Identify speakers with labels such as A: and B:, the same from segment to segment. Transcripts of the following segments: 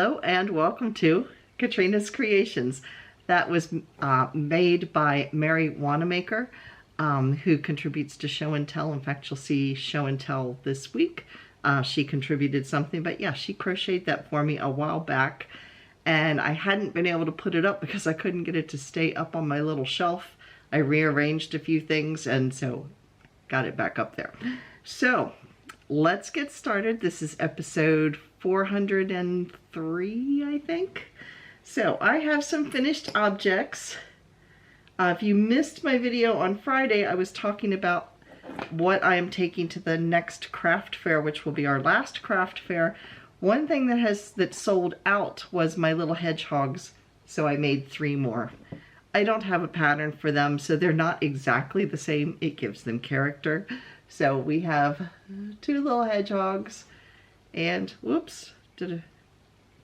A: Hello and welcome to Katrina's Creations. That was made by Mary Wanamaker, who contributes to Show and Tell. In fact, you'll see Show and Tell this week. She contributed something, but yeah, she crocheted that for me a while back, and I hadn't been able to put it up because I couldn't get it to stay up on my little shelf. I rearranged a few things, and so got it back up there. So let's get started. This is episode 403, I think. So I have some finished objects. If you missed my video on Friday, I was talking about what I am taking to the next craft fair, which will be our last craft fair. One thing that sold out was my little hedgehogs, so I made 3 more. I don't have a pattern for them, so they're not exactly the same. It gives them character. So we have 2 little hedgehogs, and whoops, I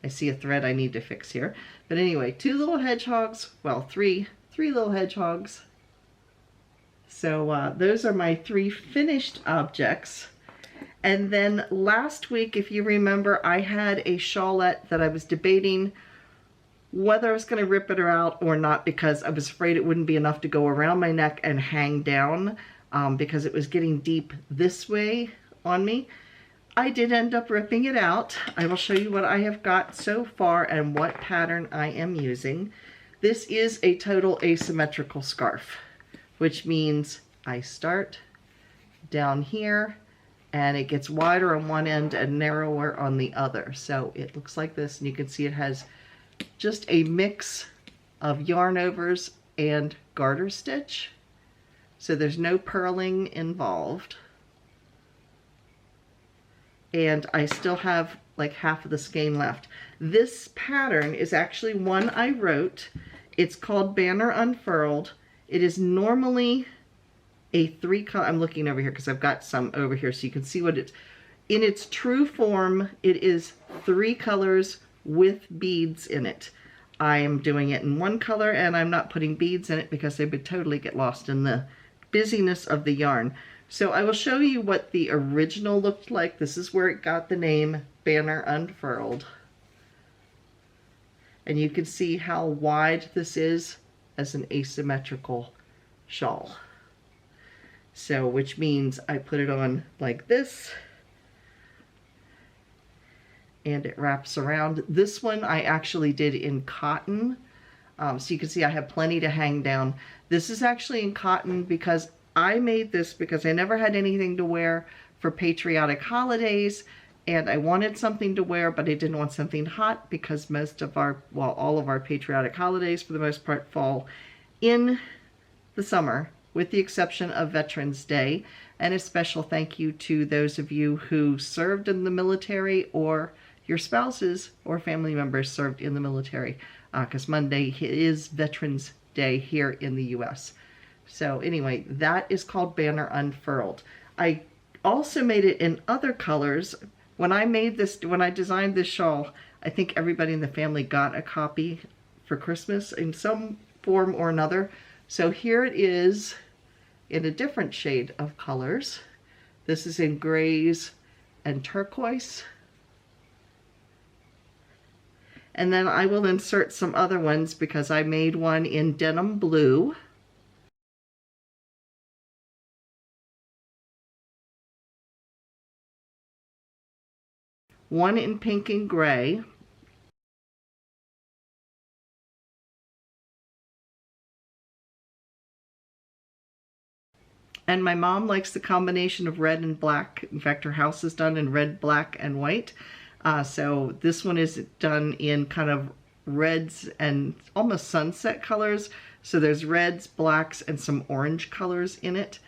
A: see a thread I need to fix here. But anyway, 2 little hedgehogs, well, three little hedgehogs. So those are my 3 finished objects. And then last week, if you remember, I had a shawlette that I was debating whether I was going to rip it out or not, because I was afraid it wouldn't be enough to go around my neck and hang down, because it was getting deep this way on me. I did end up ripping it out. I will show you what I have got so far and what pattern I am using. This is a total asymmetrical scarf, which means I start down here and it gets wider on one end and narrower on the other. So it looks like this, and you can see it has just a mix of yarn overs and garter stitch. So there's no purling involved. And I still have like half of the skein left. This pattern is actually one I wrote. It's called Banner Unfurled. It is normally a 3 color, I'm looking over here because I've got some over here so you can see what it's, in its true form, it is 3 colors with beads in it. I am doing it in 1 color and I'm not putting beads in it because they would totally get lost in the busyness of the yarn. So I will show you what the original looked like. This is where it got the name Banner Unfurled. And you can see how wide this is as an asymmetrical shawl. So, which means I put it on like this, and it wraps around. This one I actually did in cotton. So you can see I have plenty to hang down. This is actually in cotton because I made this because I never had anything to wear for patriotic holidays, and I wanted something to wear, but I didn't want something hot because most of our, well, all of our patriotic holidays for the most part fall in the summer, with the exception of Veterans Day. And a special thank you to those of you who served in the military, or your spouses or family members served in the military, because Monday is Veterans Day here in the US. So anyway, that is called Banner Unfurled. I also made it in other colors. When I made this, when I designed this shawl, I think everybody in the family got a copy for Christmas in some form or another. So here it is in a different shade of colors. This is in grays and turquoise. And then I will insert some other ones because I made one in denim blue. One in pink and gray. And my mom likes the combination of red and black. In fact, her house is done in red, black, and white. So this one is done in kind of reds and almost sunset colors. So there's reds, blacks, and some orange colors in it.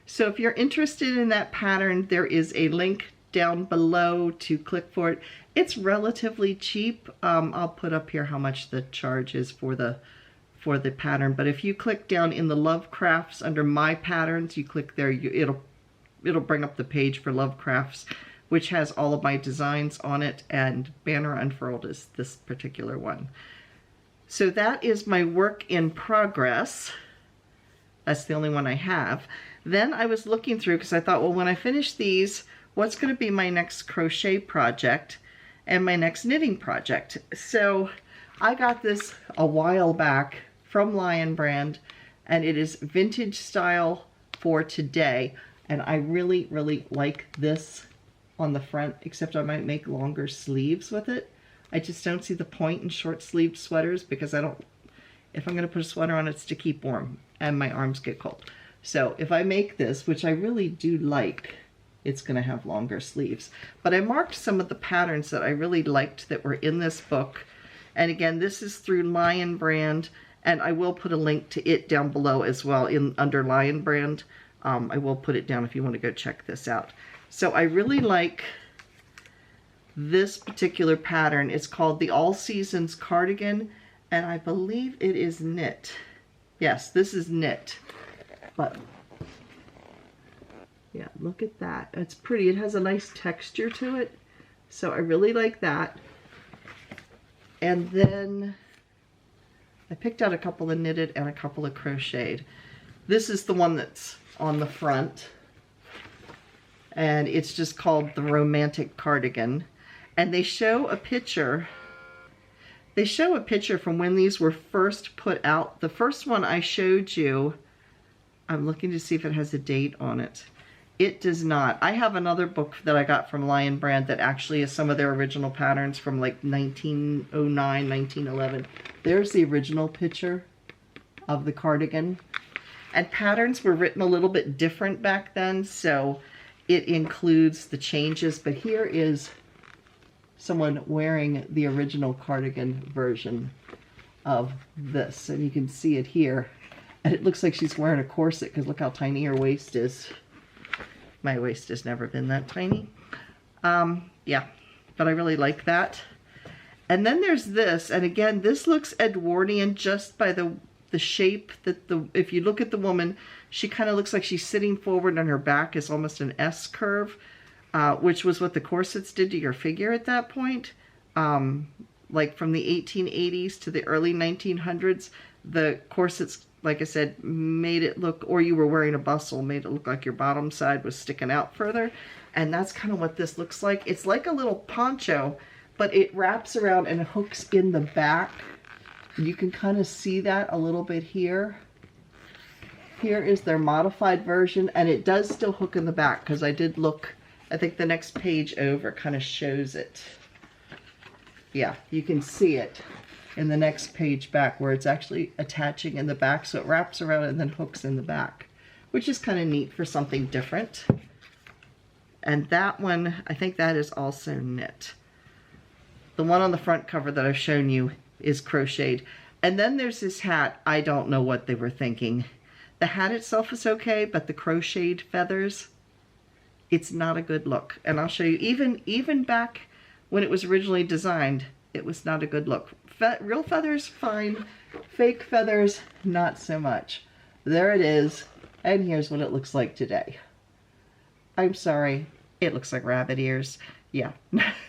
A: So if you're interested in that pattern, there is a link down below to click for it. It's relatively cheap. I'll put up here how much the charge is for the pattern, but if you click down in the Lovecrafts under My Patterns, you click there, it'll bring up the page for Lovecrafts, which has all of my designs on it, and Banner Unfurled is this particular one. So that is my work in progress. That's the only one I have. Then I was looking through because I thought, well, when I finish these, what's going to be my next crochet project and my next knitting project? So I got this a while back from Lion Brand, and it is vintage style for today. And I really, really like this on the front, except I might make longer sleeves with it. I just don't see the point in short sleeved sweaters because if I'm going to put a sweater on, it's to keep warm and my arms get cold. So if I make this, which I really do like, it's going to have longer sleeves. But I marked some of the patterns that I really liked that were in this book. And again, this is through Lion Brand, and I will put a link to it down below as well under Lion Brand. I will put it down if you want to go check this out. So I really like this particular pattern. It's called the All Seasons Cardigan, and I believe it is knit. Yes, this is knit. But yeah, look at that. It's pretty. It has a nice texture to it. So I really like that. And then I picked out a couple of knitted and a couple of crocheted. This is the one that's on the front. And it's just called the Romantic Cardigan. And they show a picture. They show a picture from when these were first put out. The first one I showed you, I'm looking to see if it has a date on it. It does not. I have another book that I got from Lion Brand that actually is some of their original patterns from like 1909, 1911. There's the original picture of the cardigan. And patterns were written a little bit different back then, so it includes the changes. But here is someone wearing the original cardigan version of this, and you can see it here. And it looks like she's wearing a corset because look how tiny her waist is. My waist has never been that tiny. Yeah, but I really like that. And then there's this, and again, this looks Edwardian just by the shape that if you look at the woman, she kind of looks like she's sitting forward and her back is almost an S curve, which was what the corsets did to your figure at that point. Like from the 1880s to the early 1900s, the corsets, like I said, made it look, or you were wearing a bustle, made it look like your bottom side was sticking out further. And that's kind of what this looks like. It's like a little poncho, but it wraps around and hooks in the back. You can kind of see that a little bit here. Here is their modified version, and it does still hook in the back because I did look, I think the next page over kind of shows it. Yeah, you can see it in the next page back where it's actually attaching in the back, so it wraps around and then hooks in the back, which is kind of neat for something different. And that one, I think that is also knit. The one on the front cover that I've shown you is crocheted. And then there's this hat. I don't know what they were thinking. The hat itself is okay, but the crocheted feathers, it's not a good look. And I'll show you, even back when it was originally designed, it was not a good look. Real feathers, fine. Fake feathers, not so much. There it is, and here's what it looks like today. I'm sorry, it looks like rabbit ears. Yeah,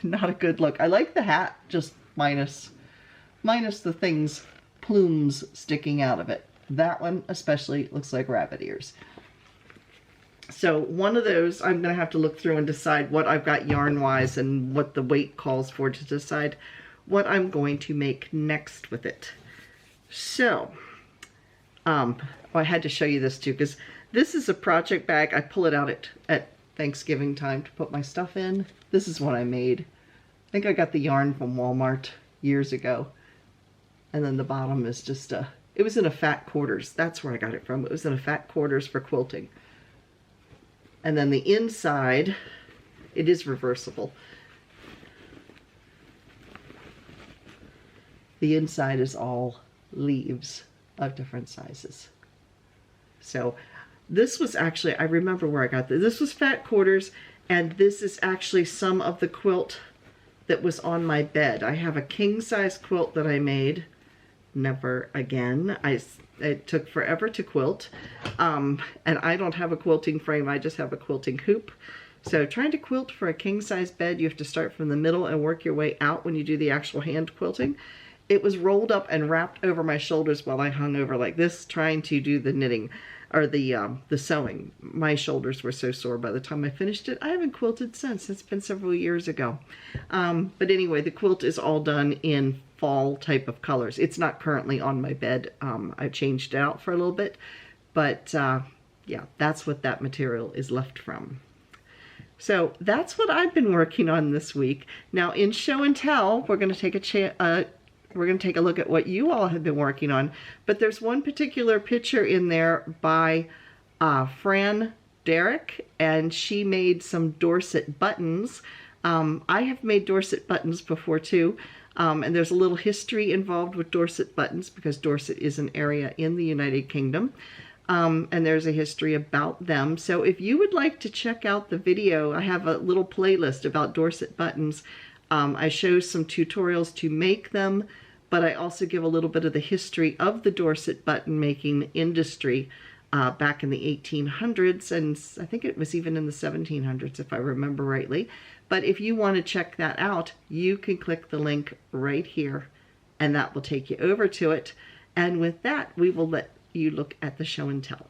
A: not a good look. I like the hat, just minus the things, plumes sticking out of it. That one especially looks like rabbit ears. So one of those I'm going to have to look through and decide what I've got yarn-wise and what the weight calls for to decide what I'm going to make next with it. So, I had to show you this too, because this is a project bag. I pull it out at Thanksgiving time to put my stuff in. This is what I made. I think I got the yarn from Walmart years ago. And then the bottom is just it was in a fat quarters. That's where I got it from. It was in a fat quarters for quilting. And then the inside, it is reversible. The inside is all leaves of different sizes. So this was actually, I remember where I got this. This was fat quarters, and this is actually some of the quilt that was on my bed. I have a king size quilt that I made. Never again. It took forever to quilt. And I don't have a quilting frame. I just have a quilting hoop. So trying to quilt for a king size bed, you have to start from the middle and work your way out when you do the actual hand quilting. It was rolled up and wrapped over my shoulders while I hung over like this, trying to do the knitting. or the sewing. My shoulders were so sore by the time I finished it. I haven't quilted since. It's been several years ago. But anyway, the quilt is all done in fall type of colors. It's not currently on my bed. I changed it out for a little bit, but yeah, that's what that material is left from. So that's what I've been working on this week. Now in show and tell, we're going to take a look at what you all have been working on. But there's one particular picture in there by Fran Derrick, and she made some Dorset buttons. I have made Dorset buttons before too, and there's a little history involved with Dorset buttons because Dorset is an area in the United Kingdom. And there's a history about them. So if you would like to check out the video, I have a little playlist about Dorset buttons. I show some tutorials to make them, but I also give a little bit of the history of the Dorset button making industry back in the 1800s, and I think it was even in the 1700s if I remember rightly. But if you want to check that out, you can click the link right here and that will take you over to it. And with that, we will let you look at the show and tell.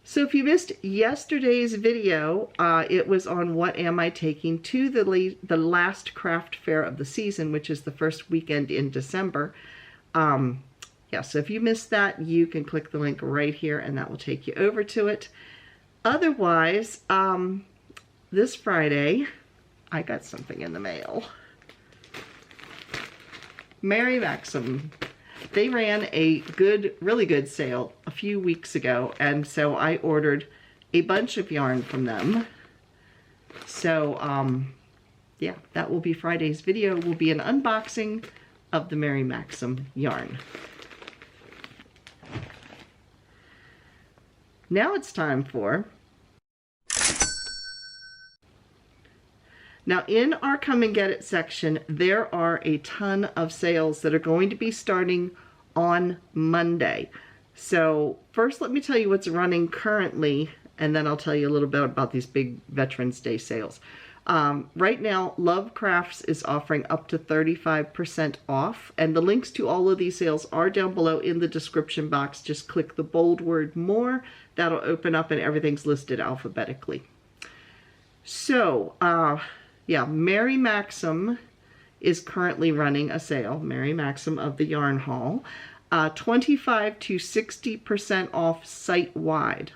A: So if you missed yesterday's video, it was on what am I taking to the last craft fair of the season, which is the first weekend in December. Yeah, so if you missed that, you can click the link right here and that will take you over to it. Otherwise, this Friday, I got something in the mail. Mary Maxim. They ran a really good sale a few weeks ago, and so I ordered a bunch of yarn from them. So, yeah, that will be Friday's video. Will be an unboxing of the Mary Maxim yarn. Now it's time for... Now in our Come and Get It section, there are a ton of sales that are going to be starting on Monday. So first let me tell you what's running currently, and then I'll tell you a little bit about these big Veterans Day sales. Right now, Lovecrafts is offering up to 35% off, and the links to all of these sales are down below in the description box. Just click the bold word more. That'll open up and everything's listed alphabetically. So, yeah, Mary Maxim is currently running a sale. Mary Maxim of the Yarn Haul. 25 to 60% off site-wide.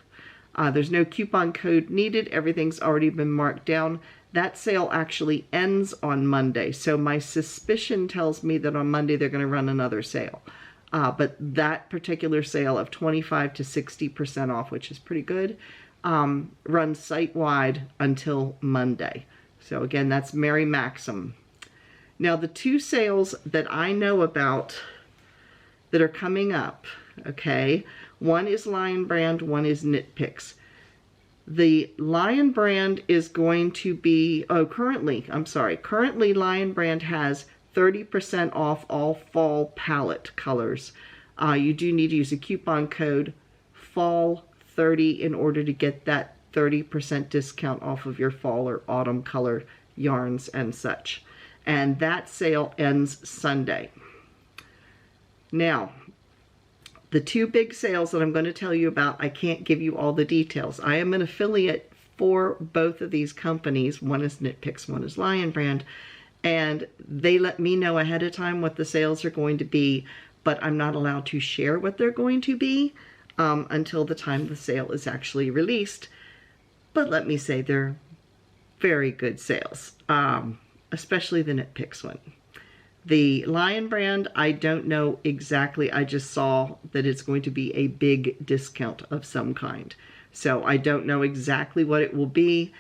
A: There's no coupon code needed. Everything's already been marked down. That sale actually ends on Monday. So my suspicion tells me that on Monday they're going to run another sale. But that particular sale of 25 to 60% off, which is pretty good, runs site-wide until Monday. So again, that's Mary Maxim. Now the two sales that I know about that are coming up, okay, one is Lion Brand, one is Knit Picks. The Lion Brand is going to be, currently Lion Brand has 30% off all fall palette colors. You do need to use a coupon code FALL30 in order to get that 30% discount off of your fall or autumn color yarns and such. And that sale ends Sunday. Now, the two big sales that I'm going to tell you about, I can't give you all the details. I am an affiliate for both of these companies. One is Knit Picks, one is Lion Brand. And they let me know ahead of time what the sales are going to be, but I'm not allowed to share what they're going to be until the time the sale is actually released. But let me say they're very good sales, especially the Knit Picks one. The Lion Brand, I don't know exactly. I just saw that it's going to be a big discount of some kind. So I don't know exactly what it will be.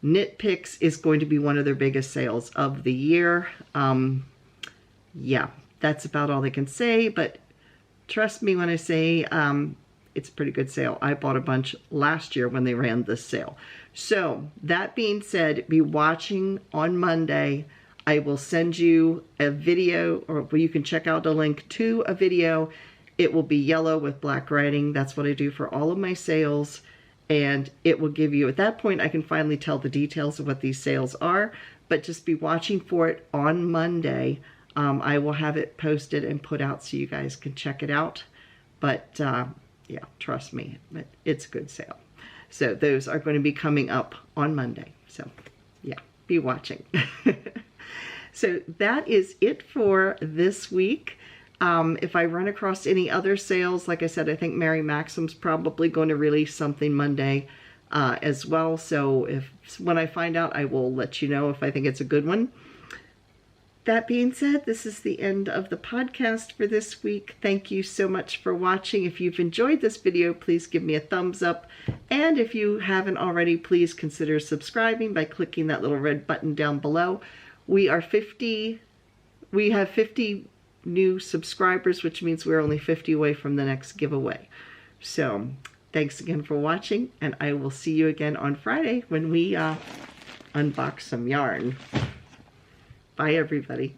A: Knit Picks is going to be one of their biggest sales of the year. Yeah, that's about all I can say, but trust me when I say it's a pretty good sale. I bought a bunch last year when they ran this sale. So that being said, be watching on Monday. I will send you a video, or you can check out a link to a video. It will be yellow with black writing. That's what I do for all of my sales. And it will give you, at that point, I can finally tell the details of what these sales are. But just be watching for it on Monday. I will have it posted and put out so you guys can check it out. But yeah, trust me, it's a good sale. So those are going to be coming up on Monday. So yeah, be watching. So that is it for this week. If I run across any other sales, like I said, I think Mary Maxim's probably going to release something Monday as well. So when I find out, I will let you know if I think it's a good one. That being said, this is the end of the podcast for this week. Thank you so much for watching. If you've enjoyed this video, please give me a thumbs up. And if you haven't already, please consider subscribing by clicking that little red button down below. We have 50 new subscribers, which means we're only 50 away from the next giveaway. So thanks again for watching, and I will see you again on Friday when we unbox some yarn. Bye, everybody.